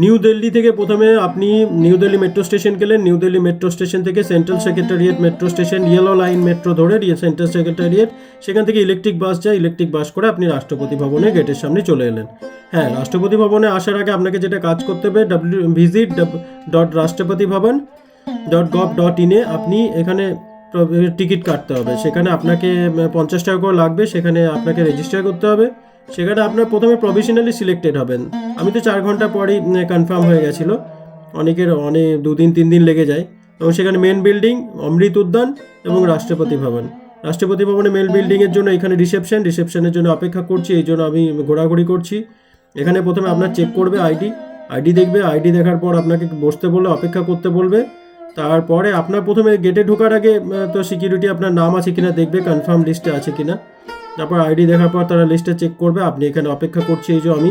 New Delhi থেকে প্রথমে আপনি নিউ দিল্লি মেট্রো স্টেশন গেলেন, নিউ দিল্লি মেট্রো স্টেশন থেকে central secretariat metro station, yellow line metro ধরে সেন্ট্রাল সেক্রেটারিয়েট, সেখান থেকে ইলেকট্রিক বাস যায়, ইলেকট্রিক বাস করে আপনি রাষ্ট্রপতি ভবনে গেটের সামনে চলে এলেন। হ্যাঁ, রাষ্ট্রপতি ভবনে আসার আগে আপনাকে যেটা কাজ করতে হবে, visit.rashtrapati.gov.in আপনি এখানে টিকিট কাটতে হবে। সেখানে আপনাকে 50 টাকা করে লাগবে, সেখানে আপনাকে রেজিস্টার করতে হবে। সেখানে আপনার প্রথমে প্রভিশনালি সিলেক্টেড হবেন। আমি তো 4 ঘন্টা পরেই কনফার্ম হয়ে গেছিলো। অনেকের 2-3 দিন লেগে যায়। এবং সেখানে মেন বিল্ডিং, অমৃত উদ্যান এবং রাষ্ট্রপতি ভবন। রাষ্ট্রপতি ভবনে মেন বিল্ডিংয়ের জন্য এখানে রিসেপশনের জন্য অপেক্ষা করছি, এই জন্য আমি ঘোরাঘুরি করছি। এখানে প্রথমে আপনার চেক করবে আইডি দেখবে, আইডি দেখার পর আপনাকে বসতে বলবে, অপেক্ষা করতে বলবে। তারপরে আপনার প্রথমে গেটে ঢোকার আগে তো সিকিউরিটি আপনার নাম আছে কিনা দেখবে, কনফার্ম লিস্টে আছে কিনা। তারপর আইডি দেখার পর তারা লিস্টে চেক করবে। আপনি এখানে অপেক্ষা করছি, এই যে আমি।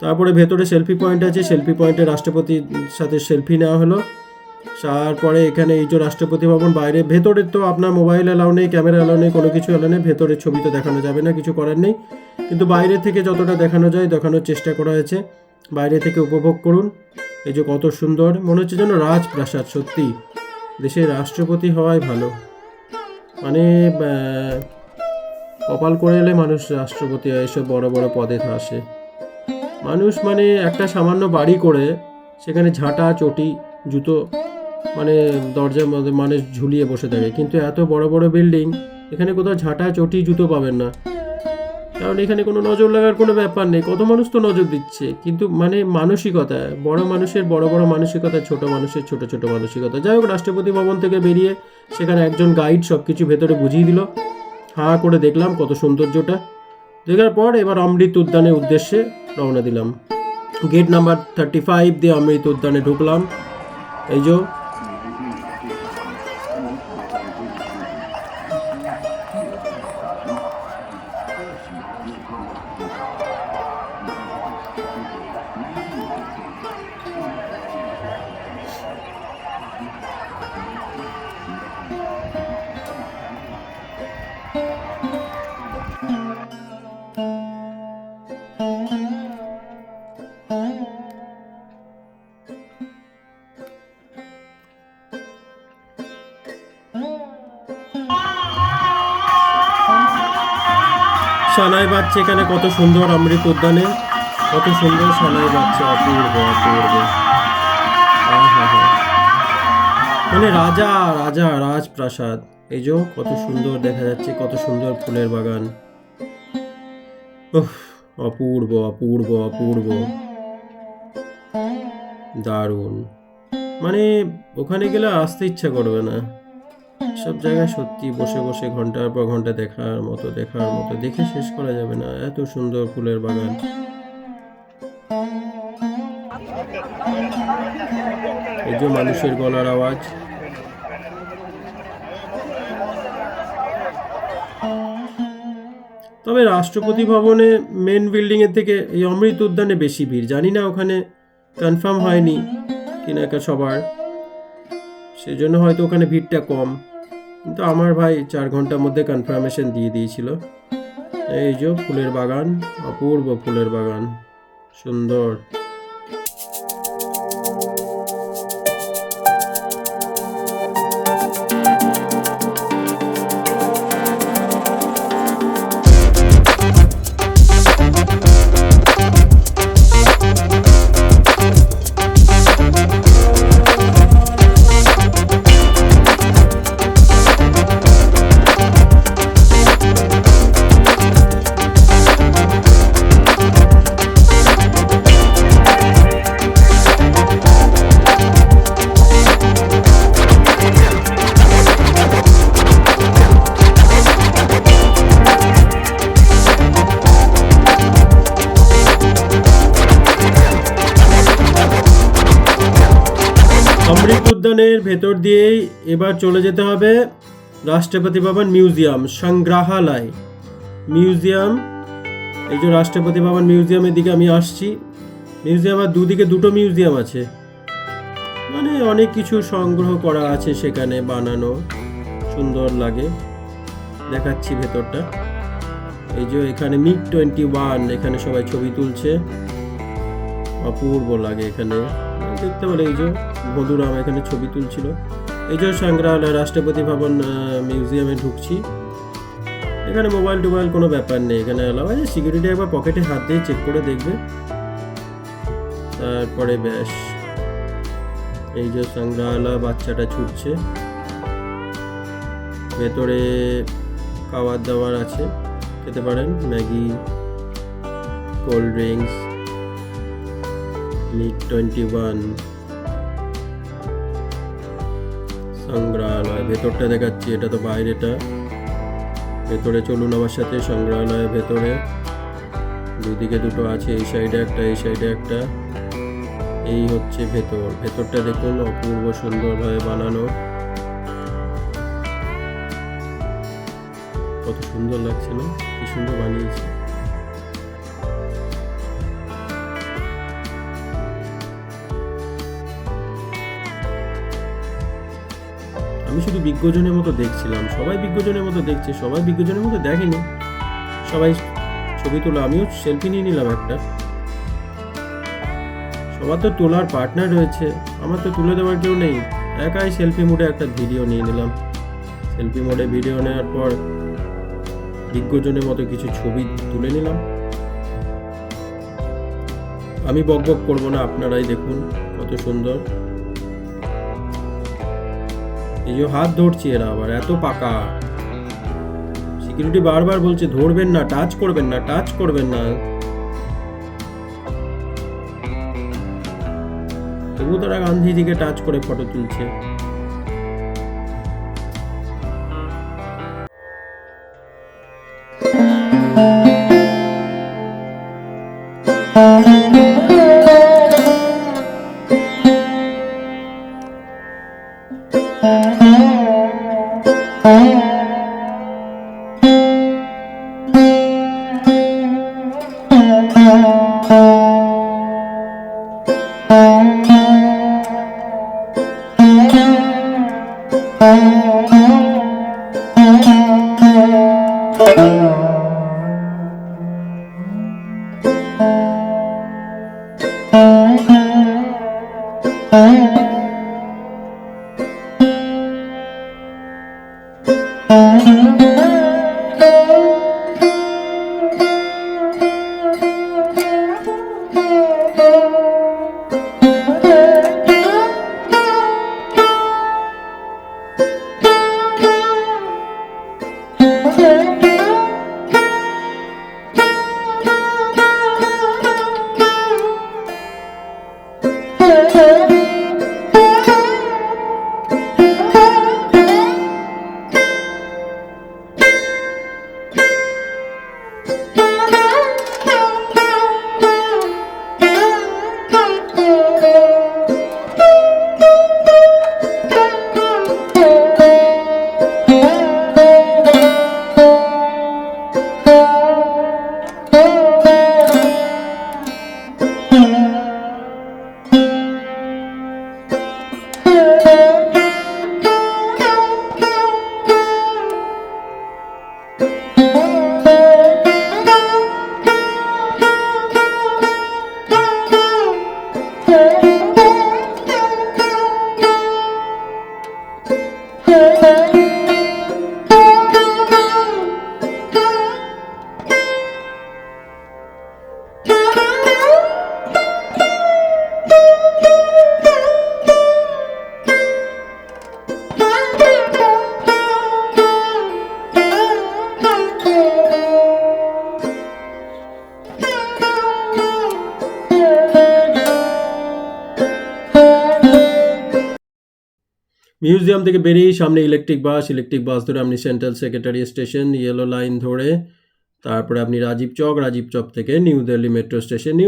তারপরে ভেতরে সেলফি পয়েন্ট আছে, সেলফি পয়েন্টে রাষ্ট্রপতির সাথে সেলফি নেওয়া হলো। তারপরে এখানে এই যে রাষ্ট্রপতি ভবন, বাইরে ভেতরে তো আপনার মোবাইল অ্যালাউ নেই, ক্যামেরা অ্যালাউ নেই, কোনো কিছু অ্যালাউ নেই। ভেতরে ছবি তো দেখানো যাবে না, কিছু করার নেই। কিন্তু বাইরে থেকে যতটা দেখানো যায় দেখানোর চেষ্টা করা হয়েছে। বাইরে থেকে উপভোগ করুন। এই যে কত সুন্দর, মনে হচ্ছে যেন রাজপ্রাসাদ। সত্যি দেশের রাষ্ট্রপতি হওয়াই ভালো। মানে কপাল করে এলে মানুষ রাষ্ট্রপতি হয়, এসব বড় বড় পদে আসে মানুষ। মানে একটা সামান্য বাড়ি করে সেখানে ঝাঁটা চটি জুতো মানে দরজার মধ্যে মানুষ ঝুলিয়ে বসে থাকে, কিন্তু এত বড় বড় বিল্ডিং, এখানে কোথাও ঝাঁটা চটি জুতো পাবেন না। কারণ এখানে কোনো নজর লাগার কোনো ব্যাপার নেই। কত মানুষ তো নজর দিচ্ছে, কিন্তু মানে মানসিকতা, বড় মানুষের বড় বড় মানসিকতা, ছোট মানুষের ছোট ছোট মানসিকতা। যাই হোক, রাষ্ট্রপতি ভবন থেকে বেরিয়ে সেখানে একজন গাইড সব কিছু ভেতরে বুঝিয়ে দিল। হাঁ করে দেখলাম কত সৌন্দর্যটা। দেখার পর এবার অমৃত উদ্যানের উদ্দেশ্যে রওনা দিলাম। গেট নাম্বার 35 দিয়ে অমৃত উদ্যানে ঢুকলাম। এই যে সানাই বাজছে এখানে, কত সুন্দর অমৃত উদ্যানে, কত সুন্দর সানাই বাজছে, অপূর্ব অপূর্ব। মানে রাজপ্রাসাদ। এই যে কত সুন্দর দেখা যাচ্ছে, কত সুন্দর ফুলের বাগান। অপূর্ব অপূর্ব অপূর্ব, দারুণ। মানে ওখানে গেলে আসতে ইচ্ছা করবে না। সব জায়গায় সত্যি বসে বসে ঘন্টার পর ঘন্টা দেখার মতো, দেখে শেষ করা যাবে না, এত সুন্দর ফুলের বাগান। এই যে মানুষের গলার আওয়াজ। তবে রাষ্ট্রপতি ভবনে মেন বিল্ডিং এর থেকে এই অমৃত উদ্যানে বেশি ভিড়। জানি না ওখানে কনফার্ম হয়নি কিনা সবার, সেজন্য হয়তো ওখানে ভিড়টা কম। কিন্তু আমার ভাই 4 ঘন্টার মধ্যে কনফার্মেশন দিয়ে দিয়েছিল। এই যে ফুলের বাগান, অপূর্ব ফুলের বাগান, সুন্দর। অমৃত উদ্যানের ভেতর দিয়েই এবার চলে যেতে হবে রাষ্ট্রপতি ভবন মিউজিয়াম, সংগ্রহালয়, মিউজিয়াম। এই যে রাষ্ট্রপতি ভবন মিউজিয়ামের দিকে আমি আসছি। মিউজিয়ামের দুদিকে দুটো মিউজিয়াম আছে, মানে অনেক কিছু সংগ্রহ করা আছে সেখানে, বানানো, সুন্দর লাগে। দেখাচ্ছি ভেতরটা। এই যে এখানে MiG-21, এখানে সবাই ছবি তুলছে। অপূর্ব লাগে এখানে দেখতে পারে। এই যে মধুরাম এখানে ছবি তুলছিল। এই যে সংগ্রহালয় রাষ্ট্রপতি ভবন মিউজিয়ামে ঢুকছি। এখানে মোবাইল টোবাইল কোনো ব্যাপার নেই, এখানে অ্যালাউ আছে। সিকিউরিটি একবার পকেটে হাত দিয়ে চেক করে দেখবে, তারপরে ব্যাস। এই যে সংগ্রহালয়, বাচ্চাটা ছুটছে। ভেতরে খাবার দাবার আছে, খেতে পারেন, ম্যাগি, কোল্ড ড্রিঙ্কস, মিট 21। সংগ্রহালয় ভেতরটা দেখাচ্ছি, এটা তো বাইরেটা। ভেতরে চলুন আমার সাথে সংগ্রহালয়ের ভেতরে। দুদিকে দুটো আছে, এই সাইডে একটা, এই সাইডে একটা। এই হচ্ছে ভেতর। ভেতরটা দেখুন, অপূর্ব সুন্দরভাবে বানানো, কত সুন্দর লাগছে না? কি সুন্দর বানিয়েছে। আমি শুধু বিজ্ঞজনের মতো দেখছিলাম, সবাই বিজ্ঞজনের মতো দেখছে, সবাই বিজ্ঞজনের মতো দেখেনি, সবাই ছবি তোলা। আমিও সেলফি নিয়ে নিলাম একটা। সবার তো তোলার পার্টনার রয়েছে, আমার তো তুলে দেওয়ার কেউ নেই, একাই সেলফি মোডে একটা ভিডিও নিয়ে নিলাম। সেলফি মোডে ভিডিও নেওয়ার পর বিজ্ঞজনের মতো কিছু ছবি তুলে নিলাম। আমি বক বক করবো না, আপনারাই দেখুন কত সুন্দর। এই যে হাত ধরছি, এরা আবার এত পাকা। সিকিউরিটি বারবার বলছে ধরবেন না, টাচ করবেন না, টাচ করবেন না। তবু তারা গান্ধীজিকে টাচ করে ফটো তুলছে। মিউজিয়াম থেকে বেরিয়ে সামনে ইলেকট্রিক বাস ধরে আপনি central secretary station, yellow line ধরে তারপরে আপনি রাজীব চক থেকে নিউ দিল্লি মেট্রো স্টেশন।